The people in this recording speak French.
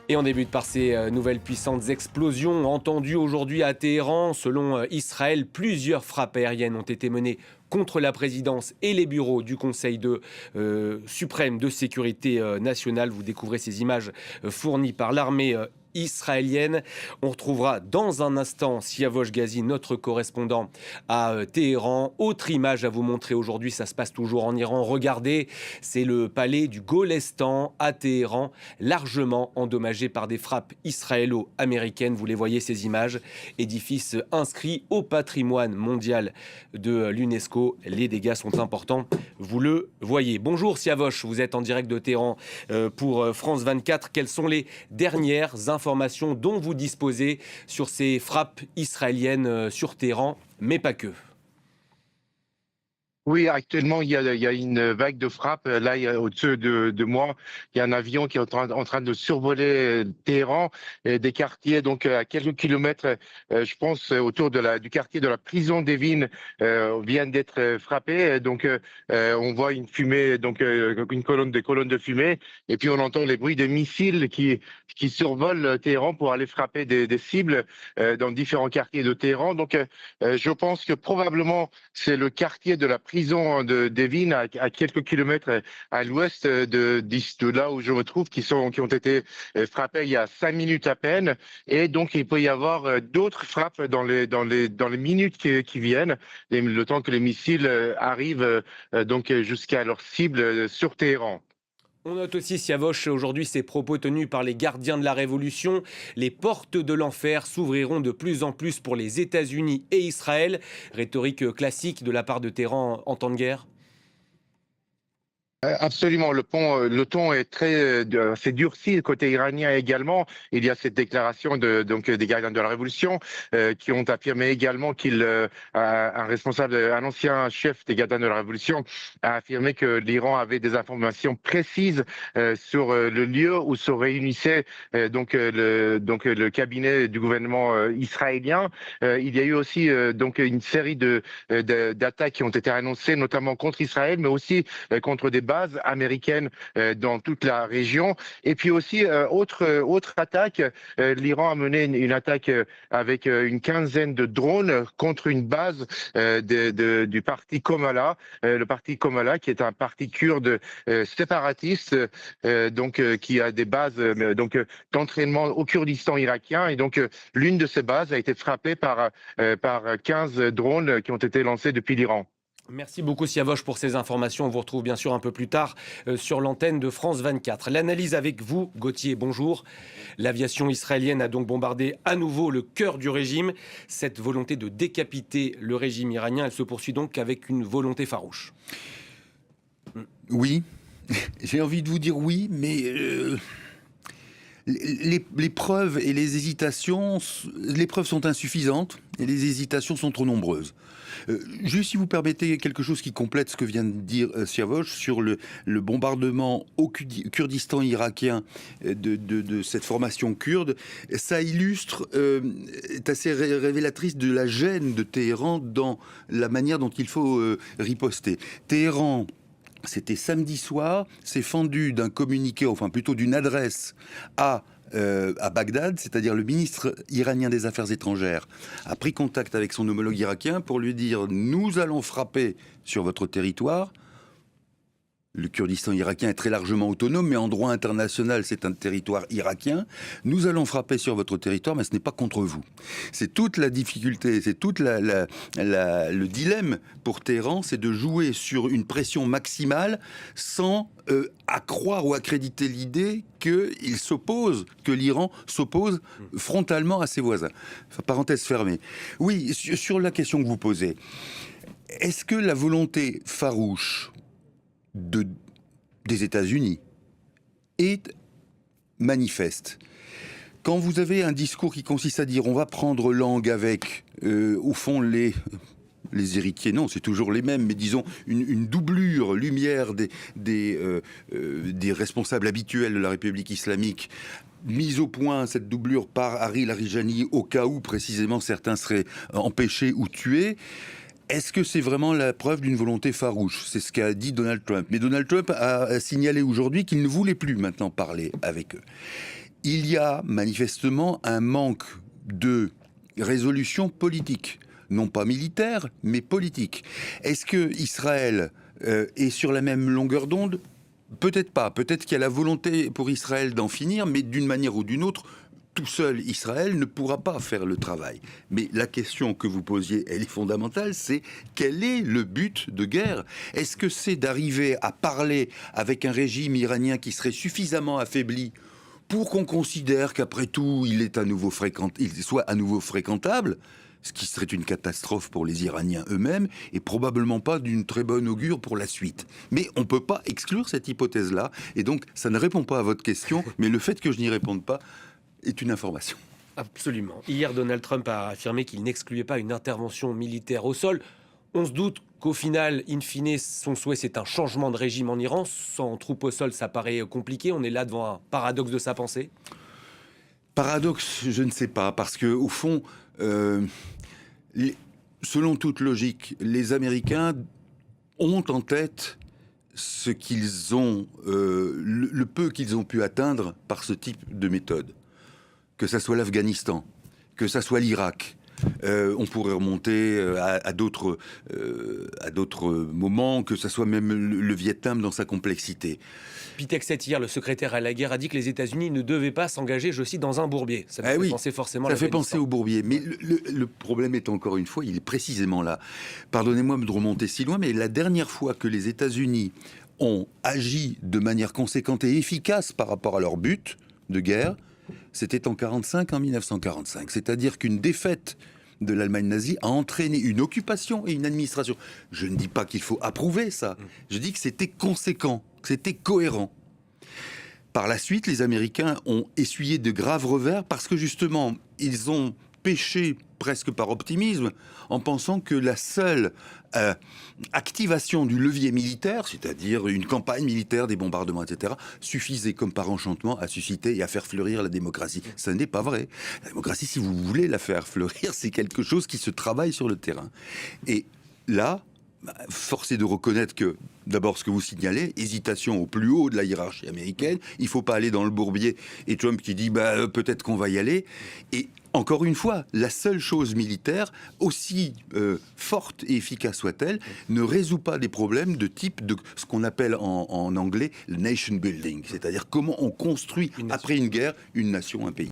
Et on débute par ces nouvelles puissantes explosions entendues aujourd'hui à Téhéran. Selon Israël, plusieurs frappes aériennes ont été menées contre la présidence et les bureaux du Conseil suprême de sécurité nationale. Vous découvrez ces images fournies par l'armée israélienne. On retrouvera dans un instant Siavosh Ghazi, notre correspondant à Téhéran. Autre image à vous montrer aujourd'hui, ça se passe toujours en Iran. Regardez, c'est le palais du Golestan à Téhéran, largement endommagé par des frappes israélo-américaines. Vous les voyez, ces images. Édifice inscrit au patrimoine mondial de l'UNESCO. Les dégâts sont importants, vous le voyez. Bonjour Siavosh, vous êtes en direct de Téhéran pour France 24. Quelles sont les dernières informations dont vous disposez sur ces frappes israéliennes sur Téhéran, mais pas que? Oui, actuellement, il y a une vague de frappes. Là, au-dessus de moi, il y a un avion qui est en train de survoler Téhéran, et des quartiers, donc à quelques kilomètres, je pense, autour du quartier de la prison d'Evin, viennent d'être frappés. Donc, on voit une fumée, donc des colonnes de fumée, et puis on entend les bruits de missiles qui survolent Téhéran pour aller frapper des cibles dans différents quartiers de Téhéran. Donc, je pense que probablement c'est le quartier de la prison d'Evin, à quelques kilomètres à l'ouest de là où je me trouve, qui ont été frappés il y a 5 minutes à peine. Et donc, il peut y avoir d'autres frappes dans les minutes qui viennent, le temps que les missiles arrivent donc jusqu'à leur cible sur Téhéran. On note aussi, Siavosh, aujourd'hui, ces propos tenus par les gardiens de la Révolution. Les portes de l'enfer s'ouvriront de plus en plus pour les États-Unis et Israël. Rhétorique classique de la part de Téhéran en temps de guerre. Absolument, le ton est c'est durci côté iranien également. Il y a cette déclaration des gardiens de la Révolution qui ont affirmé également un ancien chef des gardiens de la Révolution a affirmé que l'Iran avait des informations précises sur le lieu où se réunissait le cabinet du gouvernement israélien. Il y a eu aussi donc une série d'attaques qui ont été annoncées, notamment contre Israël, mais aussi contre des bases américaines dans toute la région. Et puis aussi, autre attaque, l'Iran a mené une attaque avec une quinzaine de drones contre une base du parti Komala, le parti Komala qui est un parti kurde séparatiste, qui a des bases d'entraînement au Kurdistan irakien. Et donc, l'une de ces bases a été frappée par 15 drones qui ont été lancés depuis l'Iran. Merci beaucoup Siavosh pour ces informations. On vous retrouve bien sûr un peu plus tard sur l'antenne de France 24. L'analyse avec vous, Gauthier, bonjour. L'aviation israélienne a donc bombardé à nouveau le cœur du régime. Cette volonté de décapiter le régime iranien, elle se poursuit donc avec une volonté farouche. Oui, j'ai envie de vous dire oui, mais les preuves et les hésitations, les preuves sont insuffisantes et les hésitations sont trop nombreuses. Juste si vous permettez quelque chose qui complète ce que vient de dire Siavosh sur le bombardement au Kurdistan irakien de cette formation kurde, ça illustre, est assez révélatrice de la gêne de Téhéran dans la manière dont il faut riposter. Téhéran, c'était samedi soir, s'est fendu d'un communiqué, enfin plutôt d'une adresse à Bagdad, c'est-à-dire le ministre iranien des Affaires étrangères a pris contact avec son homologue irakien pour lui dire « Nous allons frapper sur votre territoire ». Le Kurdistan irakien est très largement autonome, mais en droit international, c'est un territoire irakien. Nous allons frapper sur votre territoire, mais ce n'est pas contre vous. C'est toute la difficulté, c'est tout le dilemme pour Téhéran, c'est de jouer sur une pression maximale sans accroire ou accréditer l'idée que l'Iran s'oppose frontalement à ses voisins. Enfin, parenthèse fermée. Oui, sur la question que vous posez, est-ce que la volonté farouche des États-Unis est manifeste? Quand vous avez un discours qui consiste à dire on va prendre langue avec, au fond, les héritiers, non, c'est toujours les mêmes, mais disons une doublure lumière des responsables habituels de la République islamique, mise au point cette doublure par Harry Larijani au cas où précisément certains seraient empêchés ou tués. Est-ce que c'est vraiment la preuve d'une volonté farouche? C'est ce qu'a dit Donald Trump. Mais Donald Trump a signalé aujourd'hui qu'il ne voulait plus maintenant parler avec eux. il y a manifestement un manque de résolution politique, non pas militaire, mais politique. Est-ce que Israël est sur la même longueur d'onde ? Peut-être pas. Peut-être qu'il y a la volonté pour Israël d'en finir, mais d'une manière ou d'une autre, tout seul, Israël ne pourra pas faire le travail. Mais la question que vous posiez, elle est fondamentale, c'est quel est le but de guerre ? Est-ce que c'est d'arriver à parler avec un régime iranien qui serait suffisamment affaibli pour qu'on considère qu'après tout, il soit à nouveau fréquentable, ce qui serait une catastrophe pour les Iraniens eux-mêmes, et probablement pas d'une très bonne augure pour la suite. Mais on ne peut pas exclure cette hypothèse-là, et donc ça ne répond pas à votre question, mais le fait que je n'y réponde pas est une information. Absolument. Hier, Donald Trump a affirmé qu'il n'excluait pas une intervention militaire au sol. On se doute qu'au final, in fine, son souhait, c'est un changement de régime en Iran. Sans troupes au sol, ça paraît compliqué. On est là devant un paradoxe de sa pensée. Paradoxe, je ne sais pas, parce que au fond, selon toute logique, les Américains ont en tête ce qu'ils ont, le peu qu'ils ont pu atteindre par ce type de méthode. Que ça soit l'Afghanistan, que ça soit l'Irak. On pourrait remonter à d'autres moments, que ça soit même le Vietnam dans sa complexité. Pete Hegseth, hier, le secrétaire à la guerre, a dit que les États-Unis ne devaient pas s'engager, je cite, dans un bourbier. Ça fait penser forcément à ça fait penser au bourbier. Mais le problème est encore une fois, il est précisément là. Pardonnez-moi de remonter si loin, mais la dernière fois que les États-Unis ont agi de manière conséquente et efficace par rapport à leur but de guerre, c'était en 1945. C'est-à-dire qu'une défaite de l'Allemagne nazie a entraîné une occupation et une administration. Je ne dis pas qu'il faut approuver ça. Je dis que c'était conséquent, que c'était cohérent. Par la suite, les Américains ont essuyé de graves revers parce que justement, ils ont péché presque par optimisme en pensant que la seule activation du levier militaire, c'est-à-dire une campagne militaire, des bombardements, etc., suffisait comme par enchantement à susciter et à faire fleurir la démocratie. Ce n'est pas vrai. La démocratie, si vous voulez la faire fleurir, c'est quelque chose qui se travaille sur le terrain. Et là, force est de reconnaître que, d'abord, ce que vous signalez, hésitation au plus haut de la hiérarchie américaine, il ne faut pas aller dans le bourbier, et Trump qui dit peut-être qu'on va y aller. Et encore une fois, la seule chose militaire, aussi forte et efficace soit-elle, ne résout pas des problèmes de type de ce qu'on appelle en anglais le nation building, c'est-à-dire comment on construit après une guerre une nation, un pays.